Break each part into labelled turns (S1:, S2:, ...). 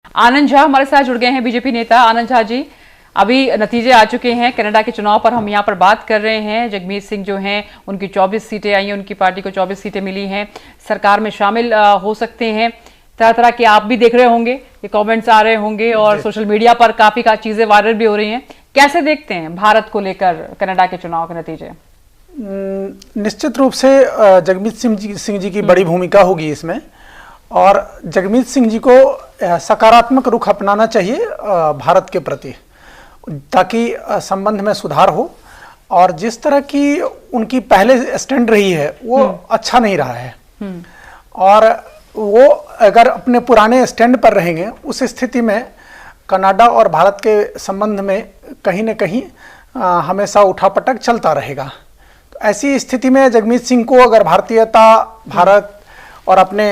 S1: आनंद झा हमारे साथ जुड़ गए हैं, बीजेपी नेता। आनंद झा जी, अभी नतीजे आ चुके हैं कनाडा के चुनाव पर, हम यहाँ पर बात कर रहे हैं। जगमीत सिंह जो हैं उनकी 24 सीटें आई हैं, उनकी पार्टी को 24 सीटें मिली हैं, सरकार में शामिल हो सकते हैं। तरह तरह के आप भी देख रहे होंगे, ये कमेंट्स आ रहे होंगे और सोशल मीडिया पर काफी चीजें वायरल भी हो रही हैं। कैसे देखते हैं भारत को लेकर कनाडा के चुनाव के नतीजे?
S2: निश्चित रूप से जगमीत सिंह जी की बड़ी भूमिका होगी इसमें, और जगमीत सिंह जी को सकारात्मक रुख अपनाना चाहिए भारत के प्रति, ताकि संबंध में सुधार हो। और जिस तरह की उनकी पहले स्टैंड रही है वो अच्छा नहीं रहा है, और वो अगर अपने पुराने स्टैंड पर रहेंगे उस स्थिति में कनाडा और भारत के संबंध में कहीं न कहीं हमेशा उठापटक चलता रहेगा। तो ऐसी स्थिति में जगमीत सिंह को अगर भारतीयता, भारत और अपने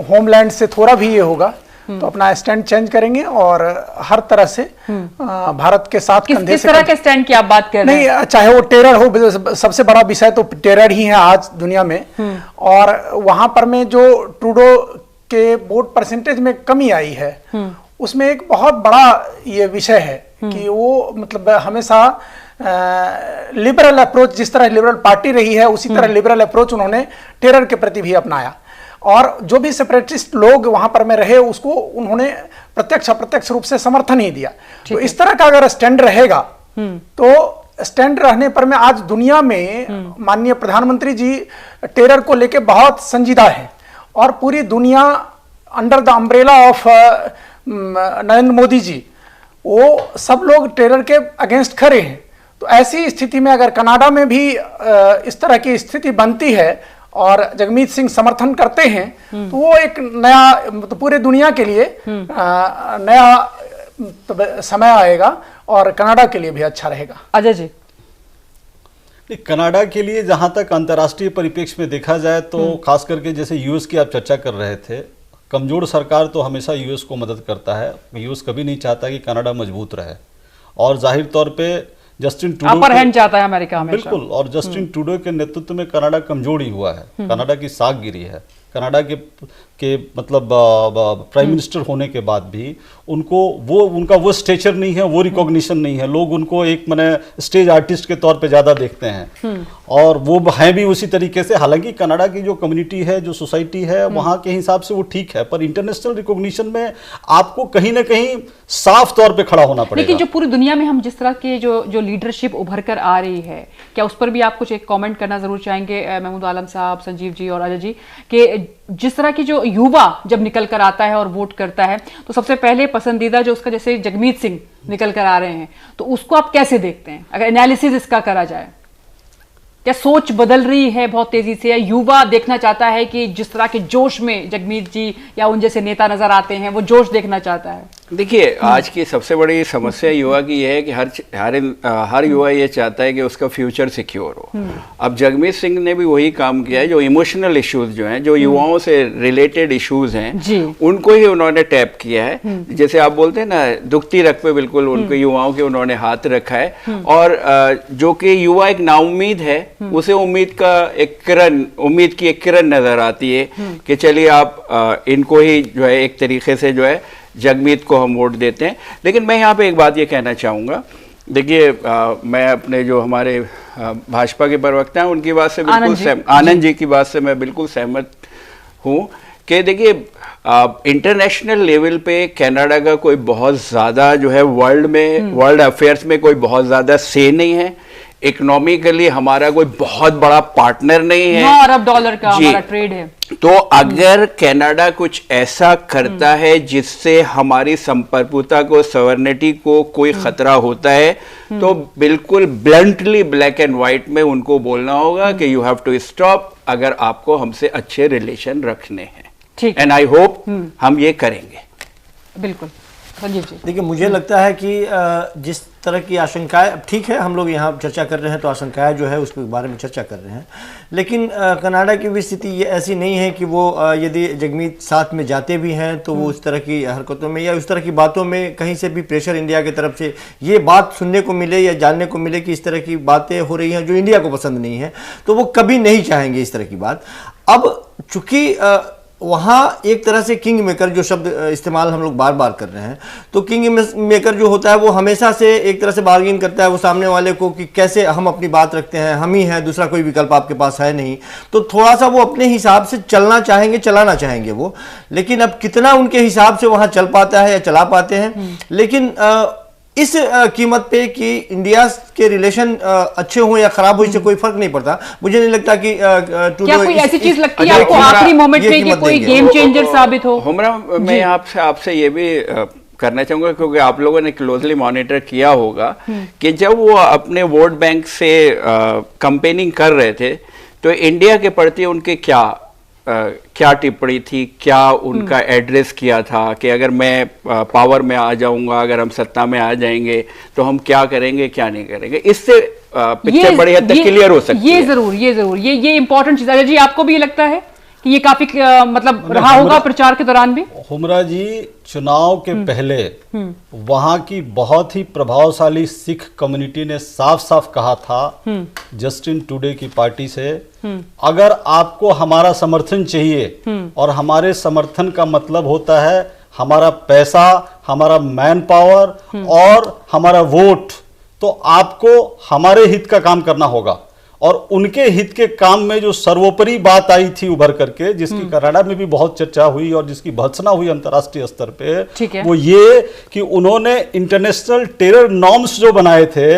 S2: होमलैंड से थोड़ा भी ये होगा तो अपना स्टैंड चेंज करेंगे और हर तरह से भारत के साथ
S1: किस तरह के स्टैंड की आप बात कर रहे हैं?
S2: नहीं, चाहे वो टेरर हो, सबसे बड़ा विषय तो टेरर ही है आज दुनिया में। और वहां पर में जो ट्रूडो के वोट परसेंटेज में कमी आई है, उसमें एक बहुत बड़ा ये विषय है कि वो मतलब हमेशा लिबरल अप्रोच, जिस तरह लिबरल पार्टी रही है उसी तरह लिबरल अप्रोच उन्होंने टेरर के प्रति भी अपनाया। और जो भी सेपरेटिस्ट लोग वहां पर में रहे उसको उन्होंने प्रत्यक्ष अप्रत्यक्ष रूप से समर्थन ही दिया। तो इस तरह का अगर स्टैंड रहेगा तो स्टैंड रहने पर में आज दुनिया में माननीय प्रधानमंत्री जी टेरर को लेके बहुत संजीदा है, और पूरी दुनिया under the umbrella of Narendra Modi ji, वो सब लोग टेरर के अगेंस्ट खड़े हैं। तो ऐसी स्थिति में अगर कनाडा में भी इस तरह की स्थिति बनती है और जगमीत सिंह समर्थन करते हैं तो वो एक नया, तो पूरे दुनिया के लिए नया समय आएगा और कनाडा के लिए भी अच्छा रहेगा।
S1: अजय जी,
S3: कनाडा के लिए जहां तक अंतर्राष्ट्रीय परिप्रेक्ष्य में देखा जाए तो खास करके जैसे यूएस की आप चर्चा कर रहे थे, कमजोर सरकार तो हमेशा यूएस को मदद करता है। यूएस कभी नहीं चाहता कि कनाडा मजबूत रहे, और जाहिर तौर पे जस्टिन ट्रूडो
S1: अपर हैंड चाहता है अमेरिका हमेशा।
S3: बिल्कुल, और जस्टिन ट्रूडो के नेतृत्व में कनाडा कमजोर ही हुआ है, कनाडा की साख गिरी है। कनाडा के मतलब प्राइम मिनिस्टर होने के बाद भी उनका वो स्टेचर नहीं है, वो रिकॉग्निशन नहीं है। लोग उनको एक माने स्टेज आर्टिस्ट के तौर पे ज्यादा देखते हैं, और वो हैं भी उसी तरीके से। हालांकि कनाडा की जो कम्युनिटी है, जो सोसाइटी है, वहां के हिसाब से वो ठीक है, पर इंटरनेशनल रिकॉग्निशन में आपको कहीं ना कहीं साफ तौर पे खड़ा होना पड़ेगा।
S1: लेकिन जो पूरी दुनिया में हम जिस तरह के जो लीडरशिप उभर कर आ रही है, क्या उस पर भी आप कुछ एक कमेंट करना जरूर चाहेंगे महमूद आलम साहब, संजीव जी और अजय जी, कि जिस तरह की जो युवा जब निकल कर आता है और वोट करता है तो सबसे पहले पसंदीदा जो उसका, जैसे जगमीत सिंह निकल कर आ रहे हैं, तो उसको आप कैसे देखते हैं अगर एनालिसिस इसका करा जाए? क्या सोच बदल रही है बहुत तेजी से, या युवा देखना चाहता है कि जिस तरह के जोश में जगमीत जी या उन जैसे नेता नजर आते हैं वो जोश देखना चाहता है?
S4: देखिए, आज की सबसे बड़ी समस्या युवा की यह है कि हर युवा ये चाहता है कि उसका फ्यूचर सिक्योर हो। अब जगमीत सिंह ने भी वही काम किया है, जो इमोशनल इश्यूज जो हैं, जो युवाओं से रिलेटेड इश्यूज हैं, उनको ही उन्होंने टैप किया है। जैसे आप बोलते हैं ना, दुखती रख पे बिल्कुल उनके युवाओं के उन्होंने हाथ रखा है, और जो कि युवा एक नाउम्मीद है, उसे उम्मीद की एक किरण नजर आती है कि चलिए आप इनको ही जो है एक तरीके से जो है जगमीत को हम वोट देते हैं। लेकिन मैं यहाँ पे एक बात ये कहना चाहूँगा, देखिए मैं अपने जो हमारे भाजपा के प्रवक्ता हैं उनकी बात से बिल्कुल आनंद जी की बात से मैं बिल्कुल सहमत हूँ कि देखिए इंटरनेशनल लेवल पे कनाडा का कोई बहुत ज़्यादा जो है वर्ल्ड अफेयर्स में कोई बहुत ज़्यादा से नहीं है। इकोनॉमिकली हमारा कोई बहुत बड़ा पार्टनर नहीं है,
S1: $9 अरब का हमारा ट्रेड है।
S4: तो अगर कनाडा कुछ ऐसा करता है जिससे हमारी संप्रभुता को, सवर्निटी को कोई खतरा होता है, तो बिल्कुल ब्लंटली ब्लैक एंड व्हाइट में उनको बोलना होगा कि यू हैव टू स्टॉप, अगर आपको हमसे अच्छे रिलेशन रखने हैं। एंड आई होप हम ये करेंगे।
S1: बिल्कुल संजीव जी,
S5: देखिए मुझे लगता है कि जिस तरह की आशंकाएं, ठीक है हम लोग यहाँ चर्चा कर रहे हैं तो आशंकाएं जो है उसके बारे में चर्चा कर रहे हैं, लेकिन कनाडा की भी स्थिति ये ऐसी नहीं है कि वो यदि जगमीत साथ में जाते भी हैं तो वो उस तरह की हरकतों में या उस तरह की बातों में कहीं से भी प्रेशर इंडिया की तरफ से ये बात सुनने को मिले या जानने को मिले कि इस तरह की बातें हो रही हैं जो इंडिया को पसंद नहीं है, तो वो कभी नहीं चाहेंगे इस तरह की बात। अब चूंकि वहाँ एक तरह से किंग मेकर जो शब्द इस्तेमाल हम लोग बार बार कर रहे हैं, तो किंग मेकर जो होता है वो हमेशा से एक तरह से बार्गेन करता है वो सामने वाले को कि कैसे हम अपनी बात रखते हैं, हम ही हैं, दूसरा कोई विकल्प आपके पास है नहीं। तो थोड़ा सा वो अपने हिसाब से चलना चाहेंगे, चलाना चाहेंगे वो, लेकिन अब कितना उनके हिसाब से वहाँ चल पाता है या चला पाते हैं। लेकिन इस कीमत पे कि इंडिया के रिलेशन अच्छे हों या खराब हो इससे कोई फर्क नहीं पड़ता। मुझे नहीं लगता कि
S1: क्या कोई ऐसी चीज लगती है आपको आखिरी मोमेंट पे कि कोई गेम चेंजर साबित हो?
S4: हुमरा, मैं आपसे ये भी करना चाहूंगा, क्योंकि आप लोगों ने क्लोजली मॉनिटर किया होगा कि जब वो अपने वोट बैंक से कैंपेनिंग कर रहे थे तो इंडिया के प्रति उनके क्या टिप्पणी थी, क्या उनका एड्रेस किया था कि अगर मैं पावर में आ जाऊंगा, अगर हम सत्ता में आ जाएंगे तो हम क्या करेंगे क्या नहीं करेंगे। इससे पिक्चर बड़ी हद तक क्लियर हो सकती है।
S1: ये इंपॉर्टेंट चीज है। जी आपको भी ये लगता है कि ये काफी मतलब रहा होगा प्रचार के दौरान भी?
S3: हुमरा जी, चुनाव के पहले वहां की बहुत ही प्रभावशाली सिख कम्युनिटी ने साफ साफ कहा था जस्टिन टुडे की पार्टी से, अगर आपको हमारा समर्थन चाहिए, और हमारे समर्थन का मतलब होता है हमारा पैसा, हमारा मैन पावर और हमारा वोट, तो आपको हमारे हित का काम करना होगा। और उनके हित के काम में जो सर्वोपरि बात आई थी उभर करके, जिसकी कनाडा में भी बहुत चर्चा हुई और जिसकी भर्त्सना हुई अंतर्राष्ट्रीय स्तर पे, वो ये कि उन्होंने इंटरनेशनल टेरर नॉर्म्स जो बनाए थे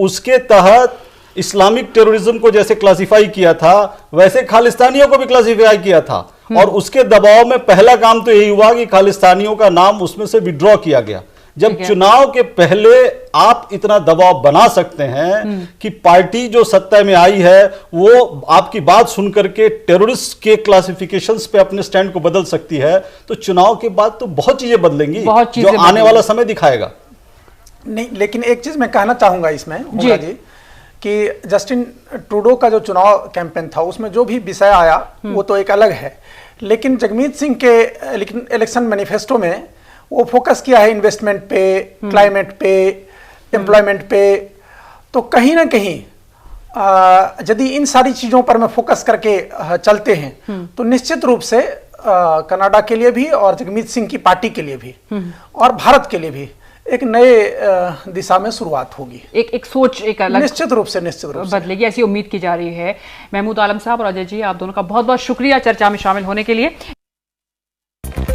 S3: उसके तहत इस्लामिक टेररिज्म को जैसे क्लासिफाई किया था वैसे खालिस्तानियों को भी क्लासिफाई किया था। और उसके दबाव में पहला काम तो यही हुआ कि खालिस्तानियों का नाम उसमें से विड्रॉ किया गया। जब चुनाव के पहले आप इतना दबाव बना सकते हैं कि पार्टी जो सत्ता में आई है वो आपकी बात सुनकर के टेररिस्ट के क्लासिफिकेशंस पे अपने स्टैंड को बदल सकती है, तो चुनाव के बाद तो बहुत चीजें बदलेंगी, जो आने वाला समय दिखाएगा।
S2: नहीं, लेकिन एक चीज मैं कहना चाहूंगा इसमें हुमरा जी कि जस्टिन ट्रूडो का जो चुनाव कैंपेन था उसमें जो भी विषय आया वो तो एक अलग है, लेकिन जगमीत सिंह के इलेक्शन मैनिफेस्टो में वो फोकस किया है इन्वेस्टमेंट पे, क्लाइमेट पे, एम्प्लॉयमेंट पे। तो कहीं ना कहीं यदि इन सारी चीजों पर मैं फोकस करके चलते हैं तो निश्चित रूप से कनाडा के लिए भी और जगमीत सिंह की पार्टी के लिए भी और भारत के लिए भी एक नए दिशा में शुरुआत होगी,
S1: एक सोच एक अलग
S2: निश्चित रूप से
S1: बदलेगी, ऐसी उम्मीद की जा रही है। महमूद आलम साहब और अजय जी, आप दोनों का बहुत बहुत शुक्रिया चर्चा में शामिल होने के लिए।